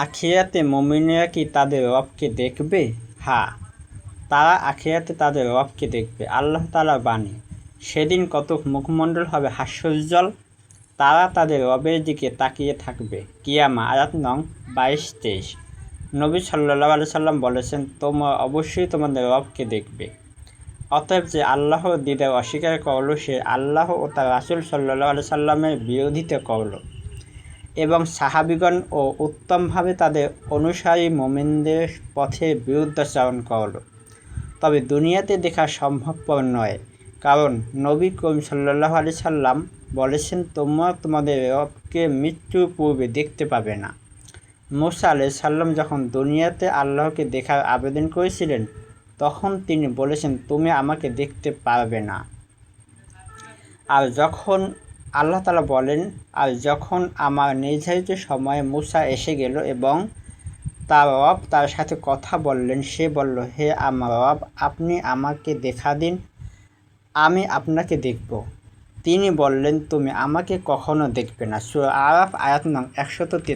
আখিরাতে মুমিনেরা কি তাদের রবকে দেখবে? হ্যাঁ, তারা আখিরাতে তাদের রবকে দেখবে। আল্লাহ তাআলার বাণী, সেদিন কতক মুখমণ্ডল হবে হাস্যোজ্জ্বল, তারা তাদের রবের দিকে তাকিয়ে থাকবে। কিয়ামা আয়াত নং 22-23। নবী সাল্লাল্লাহু আলাইহি সাল্লাম বলেছেন, তোমরা অবশ্যই তোমাদের রবকে দেখবে। অতএব যে আল্লাহর দিদার অস্বীকার করল, সে আল্লাহ ও তার রাসূল সাল্লাল্লাহু আলাইহি সাল্লামের বিরোধিতা করল এবং সাহাবীগণ ও উত্তমভাবে তাদের অনুসারী মুমিনদের পথে বিরুদ্ধাচরণ করল। তবে দুনিয়াতে দেখা সম্ভবপর নয়, কারণ নবী করিম সাল্লাল্লাহু আলাইহি সাল্লাম বলেছেন, তোমরা তোমাদের রবকে মৃত্যুর পূর্বে দেখতে পাবে না। মূসা আলাইহিস সালাম যখন দুনিয়াতে আল্লাহকে দেখার আবেদন করেছিলেন, তখন তিনি বলেছেন, তুমি আমাকে দেখতে পারবে না। আর যখন আল্লাহ তাআলা বলেন, আর যখন আমার নির্ধারিত সময়ে মূসা এসে গেল এবং তার রব তার সাথে কথা বললেন, সে বলল, হে আমার রব, আপনি আমাকে দেখা দিন, আমি আপনাকে দেখব। তিনি বললেন, তুমি আমাকে কখনো দেখবে না। সূরা আরাফ আয়াত নং 143।